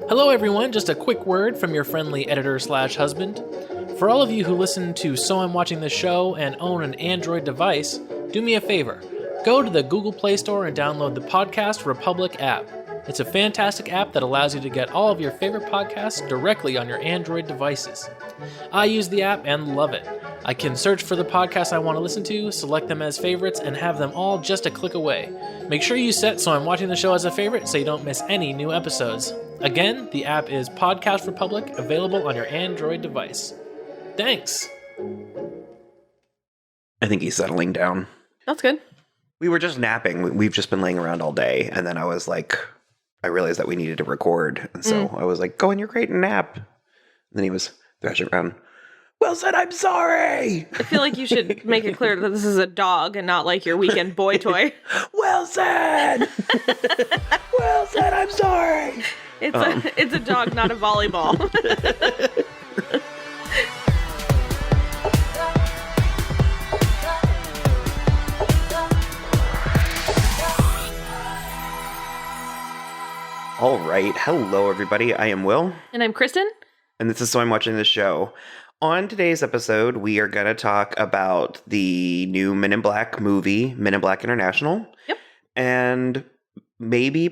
Hello everyone, just a quick word from your friendly editor/husband. For all of you who listen to So I'm Watching This Show and own an Android device, do me a favor. Go to the Google Play Store and download the Podcast Republic app. It's a fantastic app that allows you to get all of your favorite podcasts directly on your Android devices. I use the app and love it. I can search for the podcasts I want to listen to, select them as favorites, and have them all just a click away. Make sure you set So I'm Watching the Show as a favorite so you don't miss any new episodes. Again, the app is Podcast Republic, available on your Android device. Thanks! I think he's settling down. That's good. We were just napping. We've just been laying around all day, and then I realized that we needed to record, and so I was like, go in your crate and nap. And then he was thrashing around. Wilson, I'm sorry! I feel like you should make it clear that this is a dog and not like your weekend boy toy. Wilson! Wilson, I'm sorry! It's a dog, not a volleyball. All right. Hello, everybody. I am Will. And I'm Kristen. And this is So I'm Watching This Show. On today's episode, we are going to talk about the new Men in Black movie, Men in Black International. Yep. And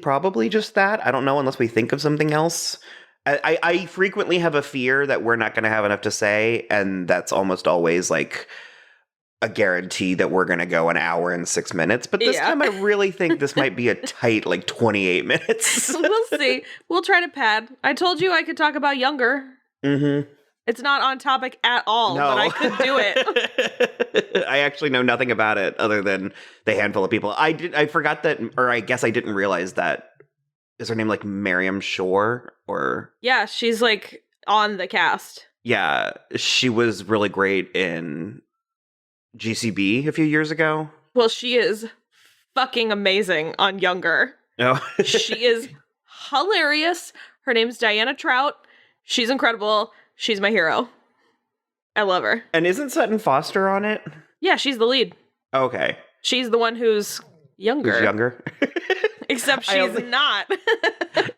probably just that. I don't know unless we think of something else. I frequently have a fear that we're not going to have enough to say, and that's almost always like a guarantee that we're going to go an hour and 6 minutes. But this time I really think this might be a tight 28 minutes. We'll see. We'll try to pad. I told you I could talk about Younger. Mm-hmm. It's not on topic at all, but I could do it. I actually know nothing about it other than the handful of people. I forgot that, or I guess I didn't realize that. Is her name Miriam Shore or? Yeah, she's on the cast. Yeah, she was really great in GCB a few years ago. Well, she is fucking amazing on Younger. Oh. She is hilarious. Her name's Diana Trout. She's incredible. She's my hero. I love her. And isn't Sutton Foster on it? Yeah, she's the lead. Okay. She's the one who's younger. Who's younger? Except she's not.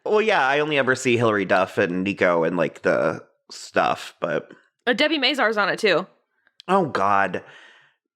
Well, yeah, I only ever see Hilary Duff and Nico and the stuff, but... Debbie Mazar's on it too. Oh, God.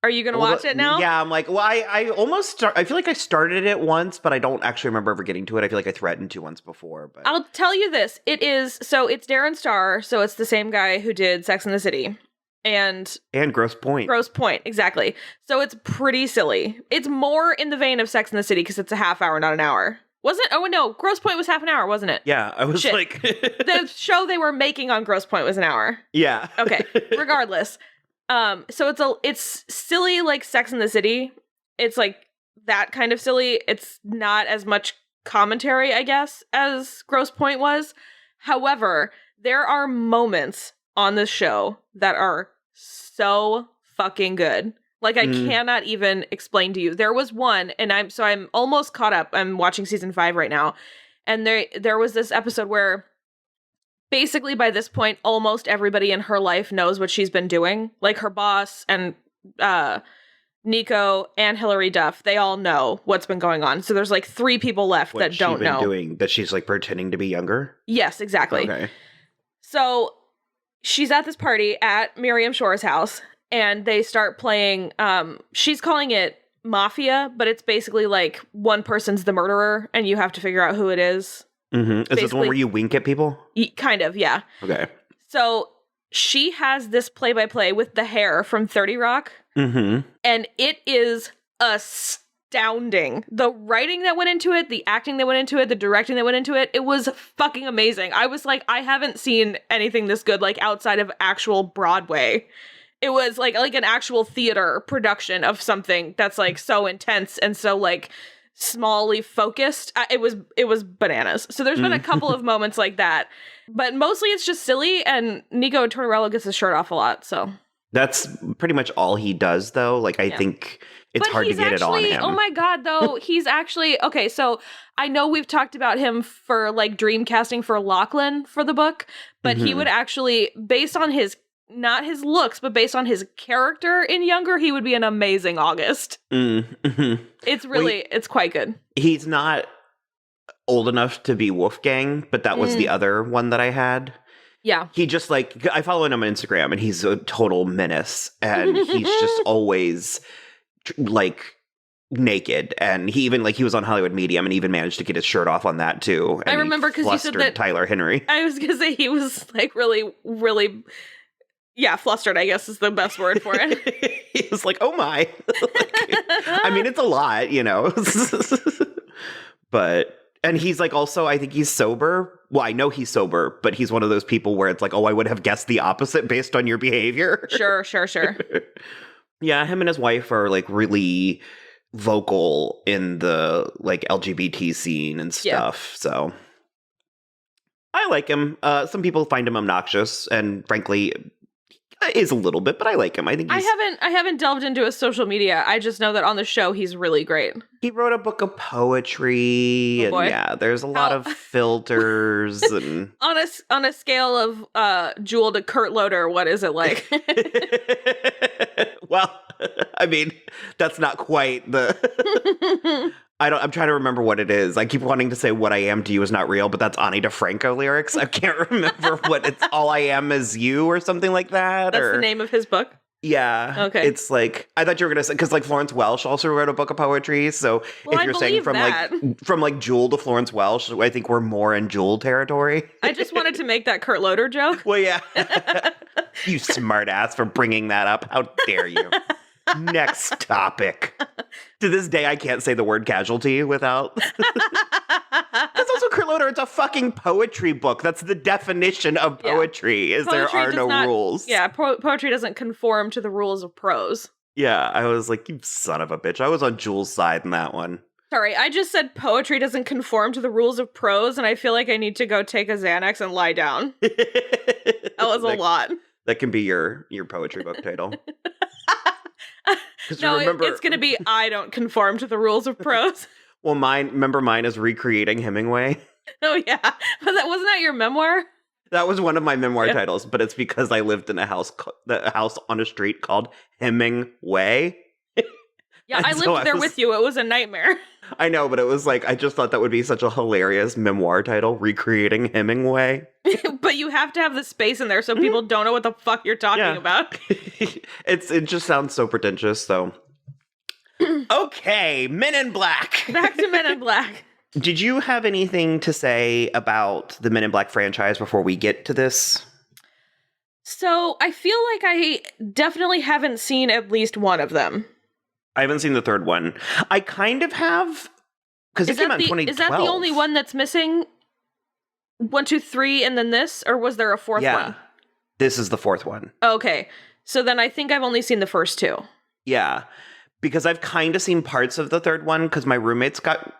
Are you going to watch it now? Yeah, I'm I almost I feel like I started it once, but I don't actually remember ever getting to it. I feel like I threatened to once before. But I'll tell you this. It's Darren Star, so it's the same guy who did Sex and the City. And Grosse Pointe. Grosse Pointe, exactly. So it's pretty silly. It's more in the vein of Sex and the City because it's a half hour, not an hour. Wasn't? Oh, no. Grosse Pointe was half an hour, wasn't it? Yeah, I was the show they were making on Grosse Pointe was an hour. Yeah. Okay, regardless. So it's silly like Sex and the City. It's that kind of silly. It's not as much commentary, I guess, as Grosse Pointe was. However, there are moments on this show that are so fucking good. I cannot even explain to you. There was one, and I'm almost caught up. I'm watching season 5 right now. And there was this episode where basically, by this point, almost everybody in her life knows what she's been doing. Her boss and Nico and Hilary Duff, they all know what's been going on. So there's 3 people left that don't know. Doing that she's pretending to be younger? Yes, exactly. Okay. So she's at this party at Miriam Shore's house, and they start playing, she's calling it Mafia, but it's basically one person's the murderer, and you have to figure out who it is. Mm-hmm. Is this the one where you wink at people? Kind of, yeah. Okay. So she has this play-by-play with the hair from 30 Rock. Mm-hmm. And it is astounding. The writing that went into it, the acting that went into it, the directing that went into it, it was fucking amazing. I was I haven't seen anything this good, outside of actual Broadway. It was like an actual theater production of something that's so intense and so smally focused. It was bananas. So there's been a couple of moments like that, but mostly it's just silly, and Nico Tortorella gets his shirt off a lot. So that's pretty much all he does, though. I think it's hard to get it on him. Oh my God, though. He's actually okay. So I know we've talked about him for dream casting for Lachlan for the book, but he would actually, based on his not his looks, but based on his character in younger, he would be an amazing August. Mm-hmm. It's really, it's quite good. He's not old enough to be Wolfgang, but that was the other one that I had. Yeah. He just like, I follow him on Instagram and he's a total menace and he's just always like naked. And he even like, he was on Hollywood Medium and even managed to get his shirt off on that too. And I remember because you said that Tyler Henry. I was going to say he was like really, really, yeah, flustered, I guess is the best word for it. He was like, oh my. Like, I mean, it's a lot, you know, but, and he's like also, I think he's sober. Well, I know he's sober, but he's one of those people where it's like, oh, I would have guessed the opposite based on your behavior. Sure. Yeah, him and his wife are like really vocal in the like LGBT scene and stuff. Yeah. So I like him. Some people find him obnoxious, and frankly, is a little bit, but I like him. I think he's, I haven't delved into his social media. I just know that on the show he's really great. He wrote a book of poetry, and yeah, there's a lot of filters. And on a scale of Jewel to Kurt Loder, what is it like? Well, I mean, that's not quite the. I'm trying to remember what it is. I keep wanting to say "What I Am to You Is Not Real," but that's Ani DeFranco lyrics. I can't remember what it's. All I Am Is You or something like that. That's the name of his book. Yeah. Okay. It's like, I thought you were going to say, because like Florence Welch also wrote a book of poetry. So if you're saying from like Jewel to Florence Welch, I think we're more in Jewel territory. I just wanted to make that Kurt Loder joke. Well, yeah. You smart ass for bringing that up. How dare you? Next topic. To this day, I can't say the word casualty without. That's also Kurt Loder. It's a fucking poetry book. That's the definition of poetry. Is poetry there are no rules. Yeah, poetry doesn't conform to the rules of prose. Yeah, I was like, you son of a bitch. I was on Jules' side in that one. Sorry, I just said poetry doesn't conform to the rules of prose, and I feel like I need to go take a Xanax and lie down. That was a lot. That can be your poetry book title. No, it's going to be I don't conform to the rules of prose. Well, mine is Recreating Hemingway. Oh, yeah. But wasn't that your memoir? That was one of my memoir titles, but it's because I lived in a house on a street called Hemingway. Yeah, I lived there with you. It was a nightmare. I know, but it was like, I just thought that would be such a hilarious memoir title, Recreating Hemingway. But you have to have the space in there so people don't know what the fuck you're talking about. It just sounds so pretentious, though. Okay, Men in Black. Back to Men in Black. Did you have anything to say about the Men in Black franchise before we get to this? So, I feel like I definitely haven't seen at least one of them. I haven't seen the third one. I kind of have, because it came out in 2012. Is that the only one that's missing? 1, 2, 3, and then this? Or was there a fourth one? Yeah, this is the fourth one. Okay, so then I think I've only seen the first two. Yeah, because I've kind of seen parts of the third one, because my roommates got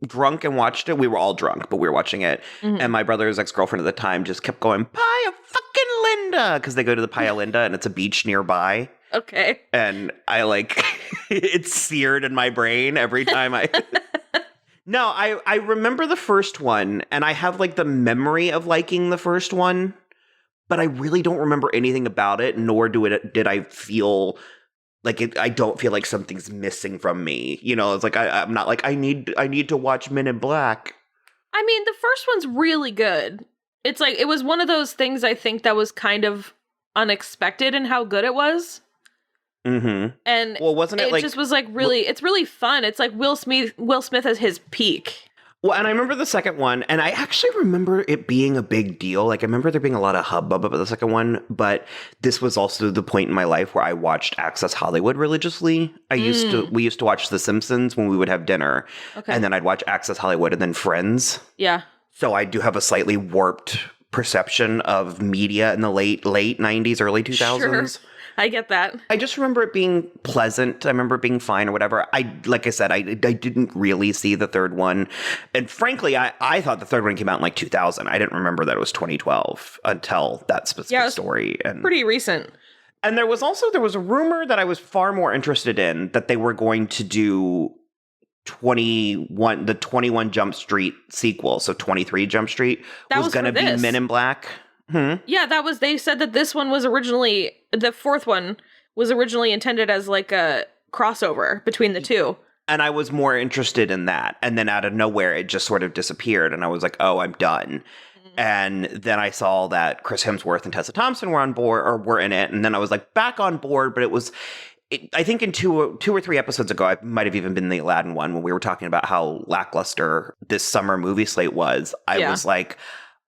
drunk and watched it. We were all drunk, but we were watching it. Mm-hmm. And my brother's ex-girlfriend at the time just kept going, Playa fucking Linda, because they go to the Playa Linda and it's a beach nearby. Okay. And I like, it's seared in my brain every time I... No, I remember the first one, and I have like the memory of liking the first one, but I really don't remember anything about it, nor did I feel like it. I don't feel like something's missing from me. You know, it's like I'm not like I need to watch Men in Black. I mean, the first one's really good. It's like it was one of those things I think that was kind of unexpected in how good it was. Mm-hmm. And well, wasn't it like just was like really, it's really fun. It's like Will Smith at his peak. Well, and I remember the second one, and I actually remember it being a big deal. Like, I remember there being a lot of hubbub about the second one, but this was also the point in my life where I watched Access Hollywood religiously. We used to watch The Simpsons when we would have dinner, and then I'd watch Access Hollywood and then Friends. Yeah. So I do have a slightly warped perception of media in the late 90s, early 2000s. Sure. I get that. I just remember it being pleasant. I remember it being fine or whatever. Like I said, I didn't really see the third one. And frankly, I thought the third one came out in like 2000. I didn't remember that it was 2012 until that specific story. And pretty recent. And there was a rumor that I was far more interested in, that they were going to do the 21 Jump Street sequel. So 23 Jump Street was going to be Men in Black. Yeah, they said that this one was originally, the fourth one was originally intended as like a crossover between the two. And I was more interested in that. And then out of nowhere, it just sort of disappeared. And I was like, oh, I'm done. And then I saw that Chris Hemsworth and Tessa Thompson were on board, or were in it. And then I was like back on board, but I think in two or three episodes ago, I might have even been the Aladdin one when we were talking about how lackluster this summer movie slate was. I was like,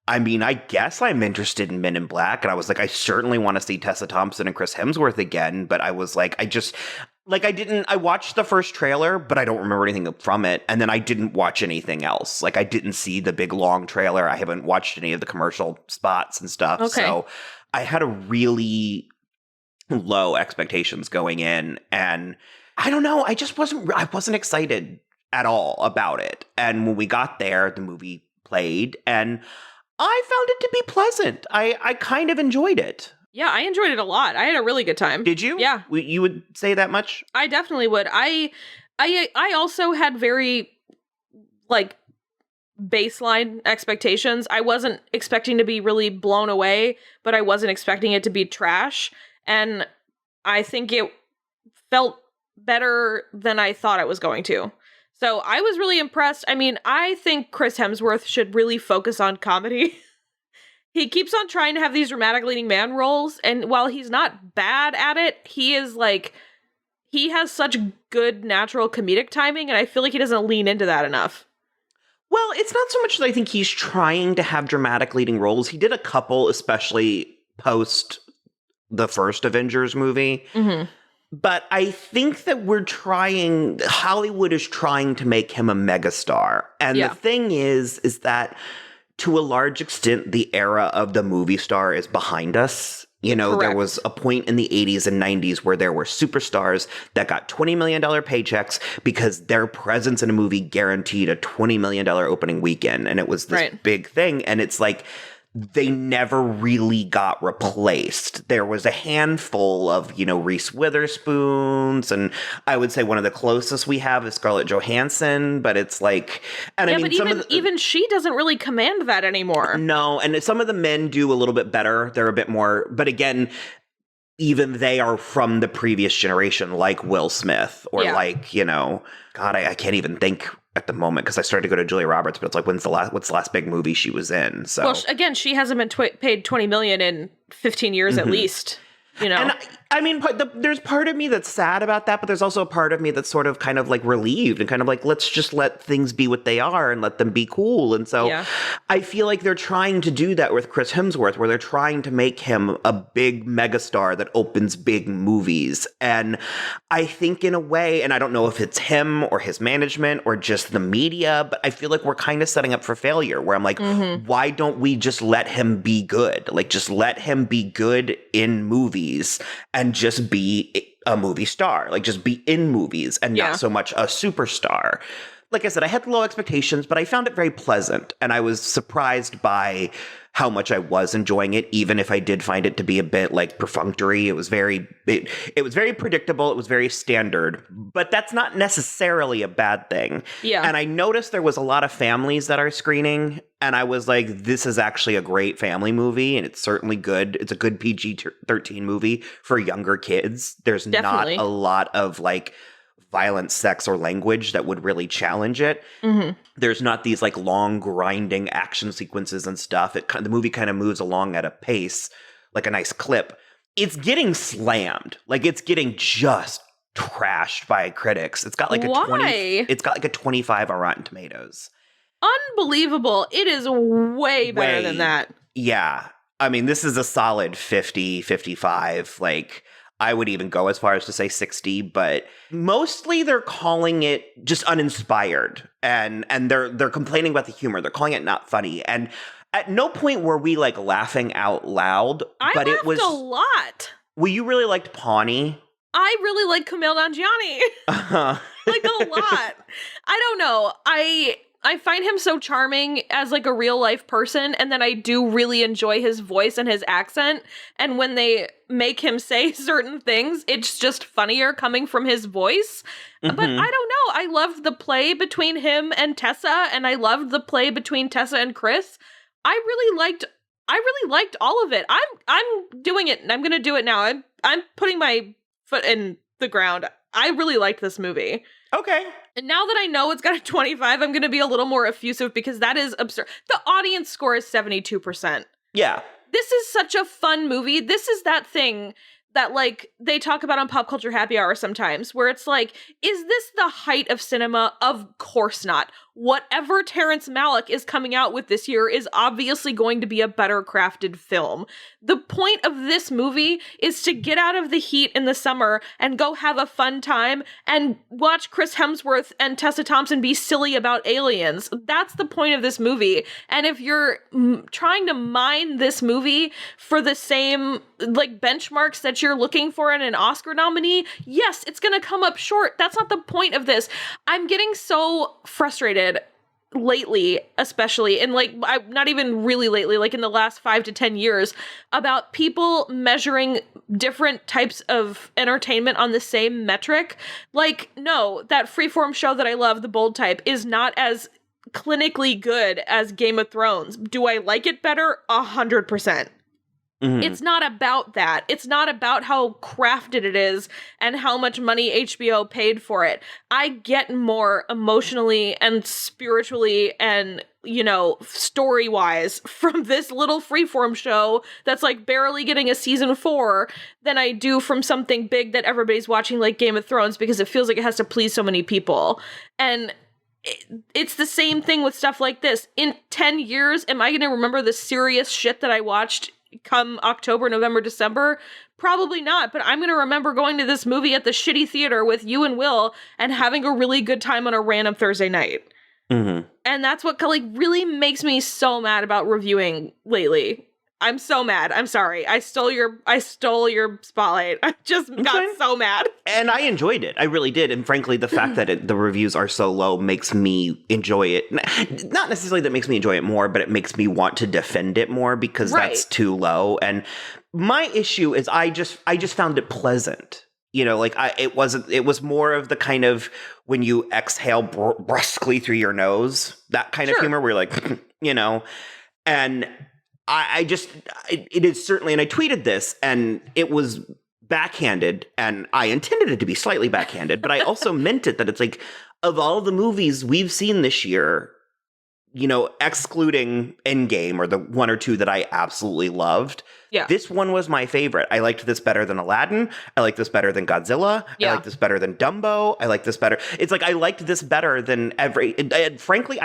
I mean, I guess I'm interested in Men in Black. And I was like, I certainly want to see Tessa Thompson and Chris Hemsworth again. But I was like, I watched the first trailer, but I don't remember anything from it. And then I didn't watch anything else. Like, I didn't see the big long trailer. I haven't watched any of the commercial spots and stuff. Okay. So I had a really low expectations going in. And I don't know, I wasn't excited at all about it. And when we got there, the movie played and I found it to be pleasant. I kind of enjoyed it. Yeah, I enjoyed it a lot. I had a really good time. Did you? Yeah. You would say that much? I definitely would. I also had very, like, baseline expectations. I wasn't expecting to be really blown away, but I wasn't expecting it to be trash. And I think it felt better than I thought it was going to. So I was really impressed. I mean, I think Chris Hemsworth should really focus on comedy. He keeps on trying to have these dramatic leading man roles, and while he's not bad at it, he has such good natural comedic timing, and I feel like he doesn't lean into that enough. Well, it's not so much that I think he's trying to have dramatic leading roles. He did a couple, especially post the first Avengers movie. Mm-hmm. But I think that Hollywood is trying to make him a megastar. And the thing is that to a large extent, the era of the movie star is behind us. You know, Correct. There was a point in the 80s and 90s where there were superstars that got $20 million paychecks because their presence in a movie guaranteed a $20 million opening weekend. And it was this big thing. And it's like, they never really got replaced. There was a handful of, Reese Witherspoons, and I would say one of the closest we have is Scarlett Johansson, but it's like, and I mean, but even she doesn't really command that anymore. No, and some of the men do a little bit better. They're a bit more, but again, even they are from the previous generation, like Will Smith, or like, God, I can't even think at the moment because I started to go to Julia Roberts, but it's like, what's the last big movie she was in? So, well, again, she hasn't been paid $20 million in 15 years at least. And I mean, there's part of me that's sad about that, but there's also a part of me that's sort of kind of like relieved and kind of like, let's just let things be what they are and let them be cool. And so I feel like they're trying to do that with Chris Hemsworth, where they're trying to make him a big megastar that opens big movies. And I think in a way, and I don't know if it's him or his management or just the media, but I feel like we're kind of setting up for failure, where I'm like, why don't we just let him be good? Like, just let him be good in movies and just be a movie star, like just be in movies and not so much a superstar. Like I said, I had low expectations, but I found it very pleasant. And I was surprised by how much I was enjoying it, even if I did find it to be a bit like perfunctory. It was very predictable. It was very standard, but that's not necessarily a bad thing. Yeah. And I noticed there was a lot of families that are screening, and I was like, this is actually a great family movie, and it's certainly good. It's a good PG-13 movie for younger kids. There's Definitely. Not a lot of like violence, sex, or language that would really challenge it. Mm-hmm. There's not these like long grinding action sequences and stuff. The movie kind of moves along at a pace, like a nice clip. It's getting slammed. Like, it's getting just trashed by critics. It's got like it's got like a 25 on Rotten Tomatoes. Unbelievable. It is way better than that. Yeah. I mean, this is a solid 50, 55, like, I would even go as far as to say 60, but mostly they're calling it just uninspired, and they're complaining about the humor. They're calling it not funny, and at no point were we like laughing out loud. But it was a lot. Well, you really liked Pawnee. I really like Kumail Nanjiani, like a lot. I don't know. I find him so charming as like a real life person, and then I do really enjoy his voice and his accent. And when they make him say certain things, it's just funnier coming from his voice. Mm-hmm. But I don't know. I loved the play between him and Tessa, and I loved the play between Tessa and Chris. I really liked I really liked all of it. I'm doing it, and I'm gonna do it now. I'm putting my foot in the ground. I really liked this movie. Okay. And now that I know it's got a 25, I'm gonna be a little more effusive because that is absurd. The audience score is 72%. Yeah. This is such a fun movie. This is that thing that, like, they talk about on Pop Culture Happy Hour sometimes, where it's like, is this the height of cinema? Of course not. Whatever Terrence Malick is coming out with this year is obviously going to be a better crafted film. The point of this movie is to get out of the heat in the summer and go have a fun time and watch Chris Hemsworth and Tessa Thompson be silly about aliens. That's the point of this movie. And if you're trying to mine this movie for the same, like, benchmarks that you're looking for in an Oscar nominee, yes, it's gonna come up short. That's not the point of this. I'm getting so frustrated lately, especially, and like, not even really lately, like in the last 5 to 10 years, about people measuring different types of entertainment on the same metric. Like, no, that freeform show that I love, The Bold Type, is not as clinically good as Game of Thrones. Do I like it better? 100%. Mm-hmm. It's not about that. It's not about how crafted it is and how much money HBO paid for it. I get more emotionally and spiritually and, you know, story-wise from this little freeform show that's like barely getting a season 4 than I do from something big that everybody's watching, like Game of Thrones, because it feels like it has to please so many people. And it's the same thing with stuff like this. In 10 years, am I going to remember the serious shit that I watched come October, November, December? Probably not, but I'm going to remember going to this movie at the shitty theater with you and Will and having a really good time on a random Thursday night. Mm-hmm. And that's what, like, really makes me so mad about reviewing lately. I'm so mad. I'm sorry. I stole your spotlight. I just got so mad. And I enjoyed it. I really did. And frankly, the fact that the reviews are so low makes me enjoy it. Not necessarily that makes me enjoy it more, but it makes me want to defend it more because that's too low. And my issue is I just found it pleasant. You know, like it was more of the kind of when you exhale brusquely through your nose, that kind of humor where you're like, you know, and it is certainly, and I tweeted this, and it was backhanded, and I intended it to be slightly backhanded, but I also meant it that it's like, of all the movies we've seen this year, you know, excluding Endgame or the one or two that I absolutely loved, this one was my favorite. I liked this better than Aladdin. I liked this better than Godzilla. I liked this better than Dumbo. I liked this better. It's like, I liked this better than and frankly,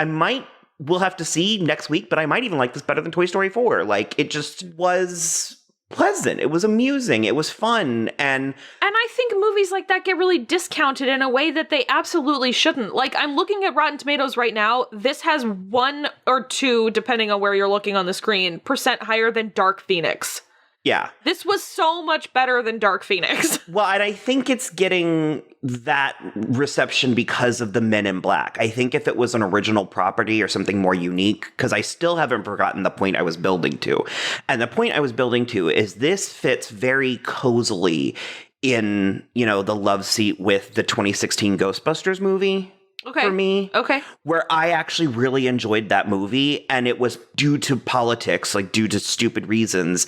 we'll have to see next week, but I might even like this better than Toy Story 4. Like, it just was pleasant. It was amusing. It was fun. And I think movies like that get really discounted in a way that they absolutely shouldn't. Like, I'm looking at Rotten Tomatoes right now. This has 1 or 2, depending on where you're looking on the screen, % higher than Dark Phoenix. Yeah. This was so much better than Dark Phoenix. Well, and I think it's getting that reception because of the Men in Black. I think if it was an original property or something more unique, because I still haven't forgotten the point I was building to. And the point I was building to is this fits very cozily in, you know, the love seat with the 2016 Ghostbusters movie. For me. Okay. Where I actually really enjoyed that movie, and it was due to politics, like due to stupid reasons,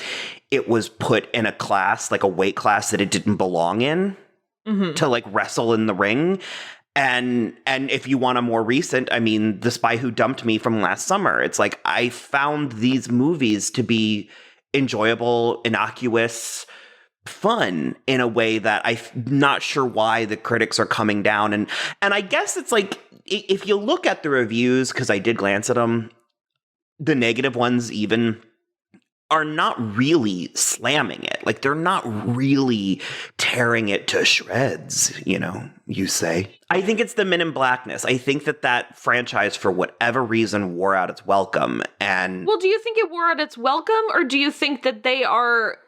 it was put in a class, like a weight class that it didn't belong in, to like wrestle in the ring. And if you want a more recent, I mean, The Spy Who Dumped Me from last summer, it's like I found these movies to be enjoyable, innocuous, fun in a way that I'm not sure why the critics are coming down. And I guess it's like, if you look at the reviews, because I did glance at them, the negative ones even are not really slamming it. Like, they're not really tearing it to shreds, you know, you say. I think it's the Men in Blackness. I think that franchise, for whatever reason, wore out its welcome. And well, do you think it wore out its welcome, or do you think that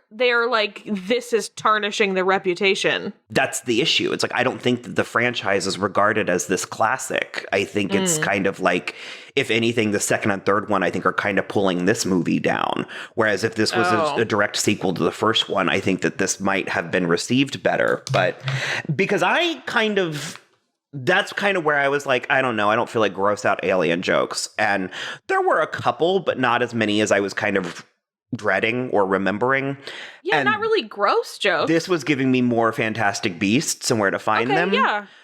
they're like, this is tarnishing their reputation? That's the issue. It's like, I don't think that the franchise is regarded as this classic. I think it's kind of like, if anything, the second and third one, I think, are kind of pulling this movie down. Whereas if this was a direct sequel to the first one, I think that this might have been received better. But because that's kind of where I was like, I don't know, I don't feel like gross out alien jokes. And there were a couple, but not as many as I was kind of dreading or remembering. Yeah, And not really gross jokes. this was giving me more Fantastic Beasts and where to find them.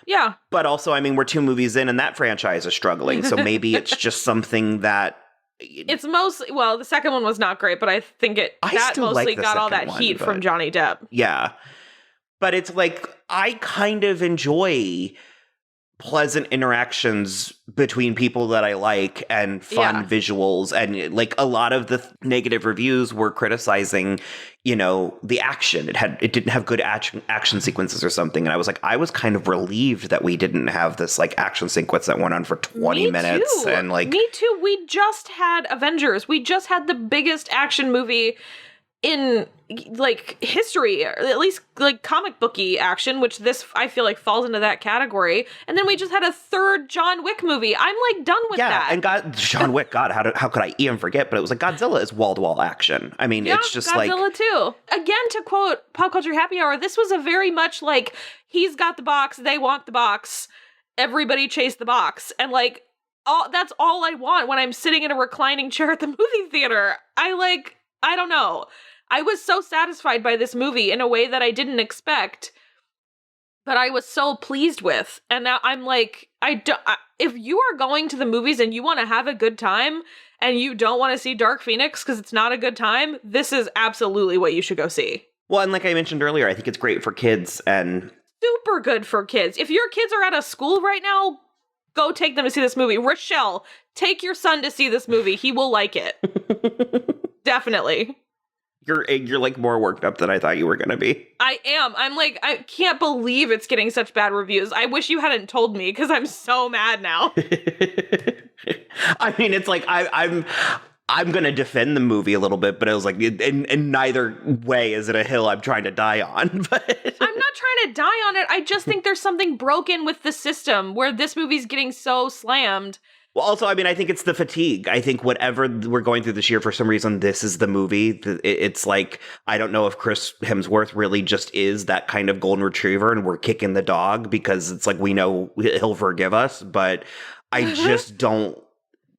Yeah. But also, I mean, we're 2 movies in and that franchise is struggling. So maybe it's just something that... It's mostly, well, the second one was not great, but I think that still mostly like the got all that second one, heat from but- Johnny Depp. Yeah. But it's like, I kind of enjoy pleasant interactions between people that I like and fun visuals. And like a lot of the negative reviews were criticizing, you know, the action. It didn't have good action sequences or something. And I was like, I was kind of relieved that we didn't have this like action sequence that went on for 20 minutes. Too. And like, me too. We just had Avengers. We just had the biggest action movie in like history, or at least like comic booky action, which this I feel like falls into that category. And then we just had a third John Wick movie. I'm like done with that. And John Wick, God, how could I even forget? But it was like Godzilla is wall-to-wall action. I mean, it's just Godzilla like... too. Again, to quote Pop Culture Happy Hour, this was a very much like, he's got the box, they want the box, everybody chase the box. And like, that's all I want when I'm sitting in a reclining chair at the movie theater. I don't know. I was so satisfied by this movie in a way that I didn't expect, but I was so pleased with. And now I'm like, if you are going to the movies and you want to have a good time and you don't want to see Dark Phoenix because it's not a good time, this is absolutely what you should go see. Well, and like I mentioned earlier, I think it's great for kids and... Super good for kids. If your kids are out of school right now, go take them to see this movie. Rochelle, take your son to see this movie. He will like it. Definitely. You're like more worked up than I thought you were going to be. I am. I'm like, I can't believe it's getting such bad reviews. I wish you hadn't told me because I'm so mad now. I mean, it's like I'm going to defend the movie a little bit, but it was like in neither way is it a hill I'm trying to die on. But I'm not trying to die on it. I just think there's something broken with the system where this movie's getting so slammed. Well, also, I mean, I think it's the fatigue. I think whatever we're going through this year, for some reason, this is the movie. It's like, I don't know if Chris Hemsworth really just is that kind of golden retriever and we're kicking the dog because it's like, we know he'll forgive us. But I just don't,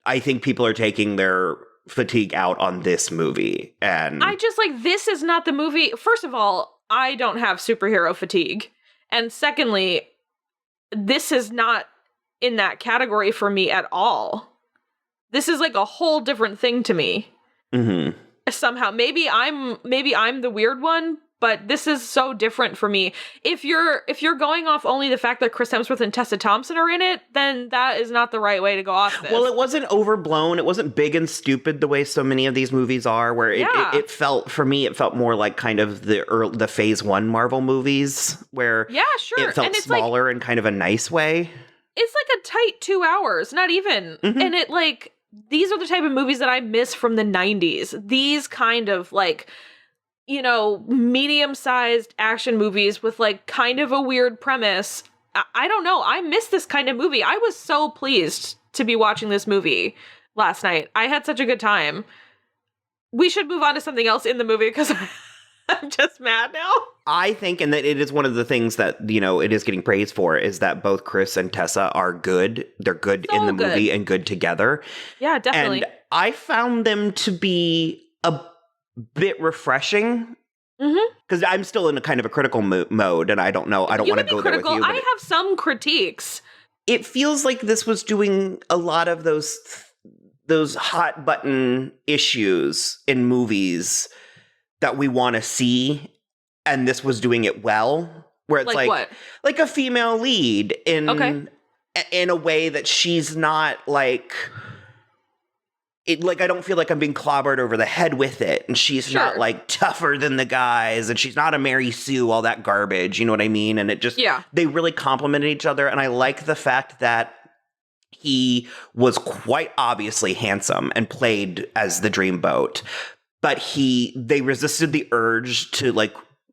I think people are taking their fatigue out on this movie. And I just like, this is not the movie. First of all, I don't have superhero fatigue. And secondly, this is not in that category for me at all. This is like a whole different thing to me. Mm-hmm. Somehow, maybe I'm the weird one, but this is so different for me. If you're going off only the fact that Chris Hemsworth and Tessa Thompson are in it, then that is not the right way to go off this. Well, it wasn't overblown. It wasn't big and stupid the way so many of these movies are, where it felt, for me, it felt more like kind of the Phase 1 Marvel movies, where it felt smaller in kind of a nice way. It's like a tight 2 hours, not even. Mm-hmm. And it like, these are the type of movies that I miss from the 90s. These kind of like, you know, medium-sized action movies with like kind of a weird premise. I don't know. I miss this kind of movie. I was so pleased to be watching this movie last night. I had such a good time. We should move on to something else in the movie because I'm just mad now. I think, and that it is one of the things that, you know, it is getting praised for, is that both Chris and Tessa are good. They're good in the movie and good together. Yeah, definitely. And I found them to be a bit refreshing. Because I'm still in a kind of a critical mode, and I don't know. I don't want to go there with you. I have some critiques. It feels like this was doing a lot of those hot button issues in movies that we want to see, and this was doing it well, where it's like what? Like a female lead in a way that she's not like I don't feel like I'm being clobbered over the head with it, and she's not like tougher than the guys, and she's not a Mary Sue, all that garbage, you know what I mean? And it just they really complemented each other, and I like the fact that he was quite obviously handsome and played as the dreamboat, but they resisted the urge to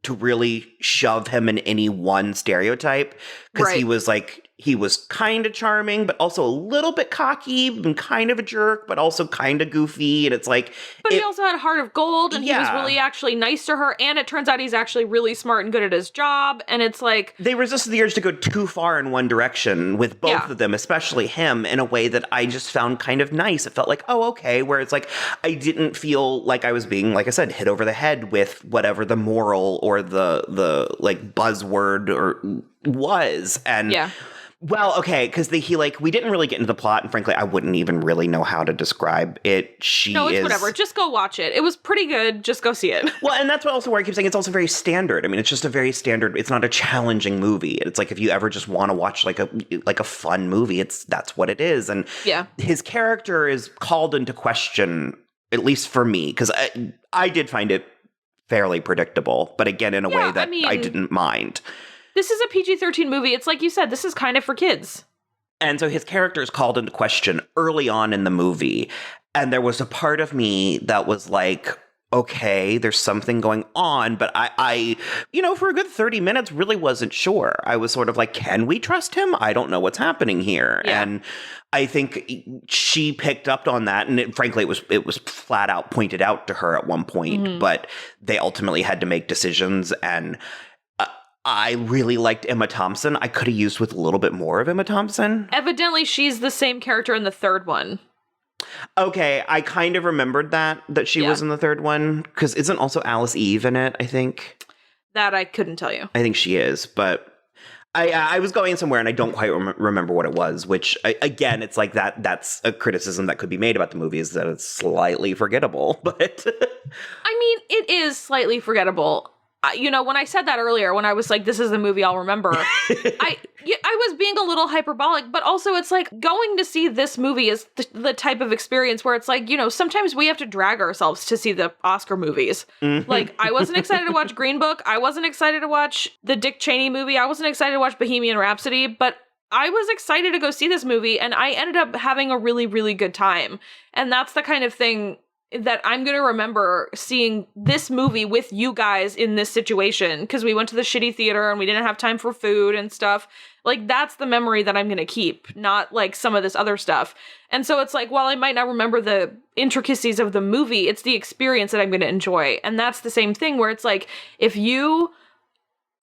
really shove him in any one stereotype, because he was like, he was kind of charming, but also a little bit cocky and kind of a jerk, but also kind of goofy. And it's like... But he also had a heart of gold, and he was really actually nice to her, and it turns out he's actually really smart and good at his job, and it's like... They resisted the urge to go too far in one direction with both of them, especially him, in a way that I just found kind of nice. It felt like, oh, okay, where it's like, I didn't feel like I was being, like I said, hit over the head with whatever the moral or the like, buzzword or was. And... Yeah. Well, okay, because we didn't really get into the plot, and frankly, I wouldn't even really know how to describe it. No, it's whatever. Just go watch it. It was pretty good. Just go see it. Well, and that's also where I keep saying it's also very standard. I mean, it's just a very standard. It's not a challenging movie. It's like if you ever just want to watch like a fun movie, that's what it is. And his character is called into question, at least for me, because I did find it fairly predictable, but again, in a way that I didn't mind. This is a PG-13 movie. It's like you said, this is kind of for kids. And so his character is called into question early on in the movie. And there was a part of me that was like, okay, there's something going on. But I for a good 30 minutes, really wasn't sure. I was sort of like, can we trust him? I don't know what's happening here. Yeah. And I think she picked up on that. And frankly, it was flat out pointed out to her at one point. Mm-hmm. But they ultimately had to make decisions. And I really liked Emma Thompson. I could have used with a little bit more of Emma Thompson. Evidently, she's the same character in the third one. Okay, I kind of remembered that she was in the third one, because isn't also Alice Eve in it, I think? That I couldn't tell you. I think she is, but I was going somewhere and I don't quite remember what it was, which, again, it's like that's a criticism that could be made about the movie, is that it's slightly forgettable, but... I mean, it is slightly forgettable. When I said that earlier, when I was like, this is the movie I'll remember, I was being a little hyperbolic, but also it's like going to see this movie is the type of experience where it's like, sometimes we have to drag ourselves to see the Oscar movies. Mm-hmm. Like, I wasn't excited to watch Green Book. I wasn't excited to watch the Dick Cheney movie. I wasn't excited to watch Bohemian Rhapsody, but I was excited to go see this movie, and I ended up having a really, really good time. And that's the kind of thing that I'm going to remember, seeing this movie with you guys in this situation, because we went to the shitty theater and we didn't have time for food and stuff. Like, that's the memory that I'm going to keep, not like some of this other stuff. And so it's like, while I might not remember the intricacies of the movie, it's the experience that I'm going to enjoy. And that's the same thing where it's like, if you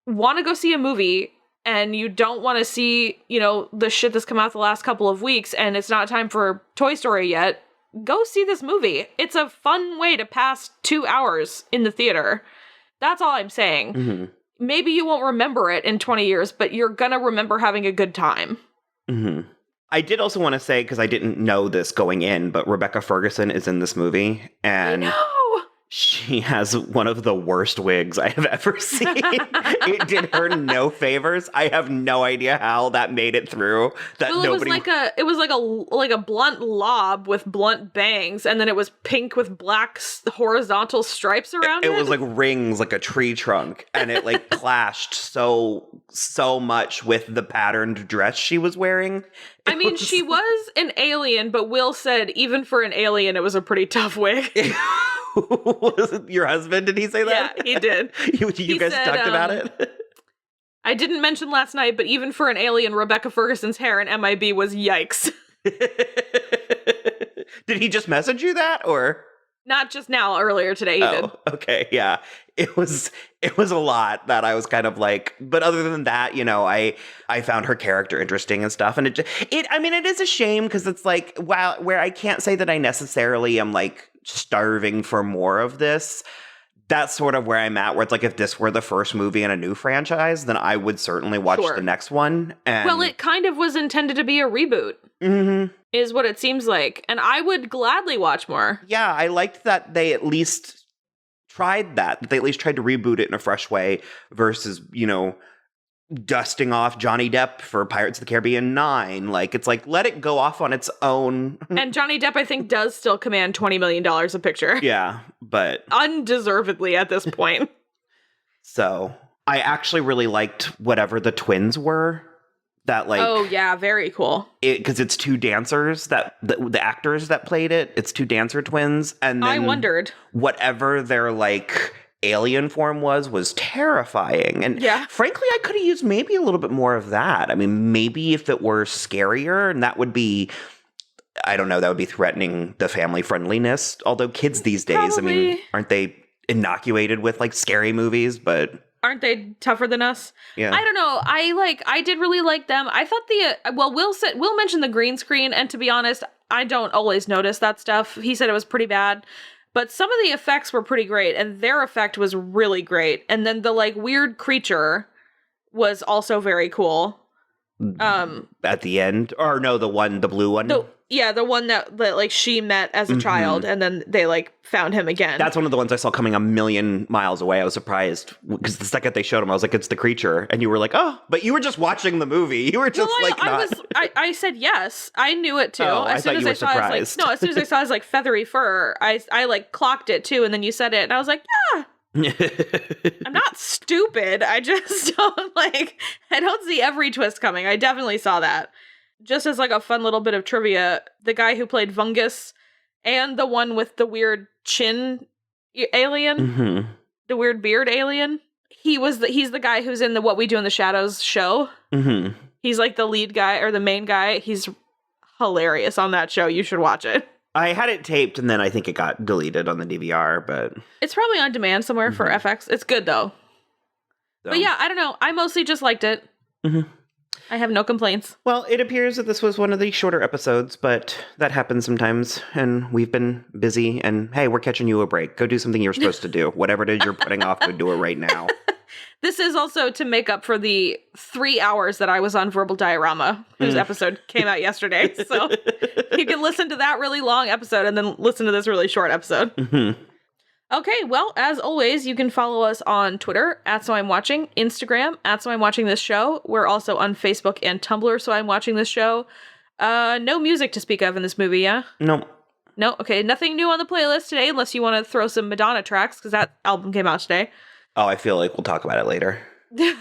want to go see a movie and you don't want to see, the shit that's come out the last couple of weeks and it's not time for Toy Story yet, go see this movie. It's a fun way to pass 2 hours in the theater. That's all I'm saying. Mm-hmm. Maybe you won't remember it in 20 years, but you're going to remember having a good time. Mm-hmm. I did also want to say, because I didn't know this going in, but Rebecca Ferguson is in this movie. And I know! She has one of the worst wigs I have ever seen. It did her no favors. I have no idea how that made it through. It was like a blunt lob with blunt bangs, and then it was pink with black horizontal stripes around it. It was like rings, like a tree trunk, and it like clashed so much with the patterned dress she was wearing. She was an alien, but Will said even for an alien, it was a pretty tough wig. Was it your husband? Did he say that? Yeah, he did. you guys talked about it? I didn't mention last night, but even for an alien, Rebecca Ferguson's hair in MIB was yikes. Did he just message you that, or? Not just now, earlier today he did. Okay, yeah. It was a lot that I was kind of like, but other than that, I found her character interesting and stuff. And it is a shame, because it's like, where I can't say that I necessarily am like starving for more of this. That's sort of where I'm at, where it's like, if this were the first movie in a new franchise, then I would certainly watch the next one. Well, it kind of was intended to be a reboot, is what it seems like. And I would gladly watch more. Yeah, I liked that they at least tried that. They at least tried to reboot it in a fresh way versus, dusting off Johnny Depp for Pirates of the Caribbean 9. Like, it's like, let it go off on its own. And Johnny Depp, I think, does still command $20 million a picture. Yeah, but... undeservedly at this point. So, I actually really liked whatever the twins were. That, like... Oh, yeah, very cool. Because it's two dancers, the actors that played it, it's two dancer twins. And then I wondered. Whatever their, like... alien form was terrifying. And Yeah. frankly, I could have used maybe a little bit more of that. I mean, maybe if it were scarier, and that would be, I don't know, that would be threatening the family friendliness. Although kids these days, I mean, Probably. aren't they inoculated with like scary movies? But Aren't they tougher than us? yeah. I don't know. I did really like them. I thought Will mentioned the green screen, and to be honest, I don't always notice that stuff. He said it was pretty bad, but some of the effects were pretty great, and their effect was really great. And then the like weird creature was also very cool. At the end, or no, the blue one. The one that like she met as a child, and then they like found him again. That's one of the ones I saw coming a million miles away. I was surprised because the second they showed him, I was like, "It's the creature," and you were like, "Oh," but you were just watching the movie. You were just I said yes. I knew it too. Oh, as soon as I saw his like, no, as soon as I saw his like feathery fur, I like clocked it too, and then you said it, and I was like, yeah. I'm not stupid. I just don't I don't see every twist coming. I definitely saw that. Just as like a fun little bit of trivia, the guy who played Vungus and the one with the weird chin alien, the weird beard alien, he's the guy who's in the What We Do in the Shadows show. He's like the lead guy or the main guy. He's hilarious on that show. You should watch it. I had it taped and then I think it got deleted on the DVR, but it's probably on demand somewhere for FX. It's good though. So. But yeah, I don't know. I mostly just liked it. I have no complaints. Well, it appears that this was one of the shorter episodes, but that happens sometimes, and we've been busy, and hey, we're catching you a break. Go do something you're supposed to do. Whatever it is you're putting off, go do it right now. This is also to make up for the 3 hours that I was on Verbal Diorama, whose episode came out yesterday. So you can listen to that really long episode and then listen to this really short episode. Okay, well, as always, you can follow us on Twitter, @SoI'mWatching, Instagram, @SoI'mWatchingThisShow. We're also on Facebook and Tumblr, So I'm Watching This Show. No music to speak of in this movie, yeah? No. No? Okay, nothing new on the playlist today, unless you want to throw some Madonna tracks, because that album came out today. Oh, I feel like we'll talk about it later.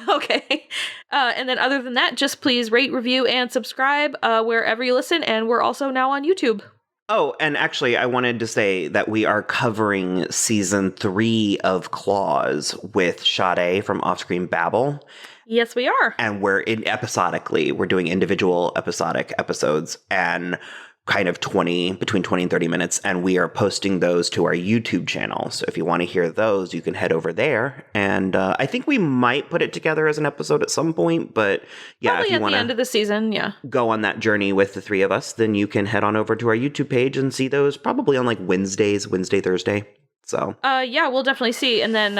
Okay. And then other than that, just please rate, review, and subscribe wherever you listen, and we're also now on YouTube. Oh, and actually, I wanted to say that we are covering season 3 of Claws with Sade from Offscreen Babble. Yes, we are. And we're episodically. We're doing individual episodic episodes and kind of between 20 and 30 minutes. And we are posting those to our YouTube channel. So if you want to hear those, you can head over there. And I think we might put it together as an episode at some point. But yeah, probably if you at want the end of the season, yeah. Go on that journey with the 3 of us, then you can head on over to our YouTube page and see those probably on like Wednesday, Thursday. So yeah, we'll definitely see. And then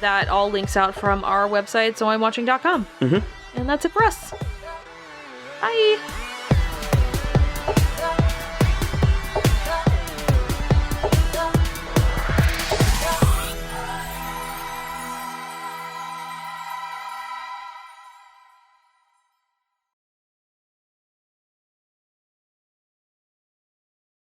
that all links out from our website, soimwatching.com. And that's it for us. Bye.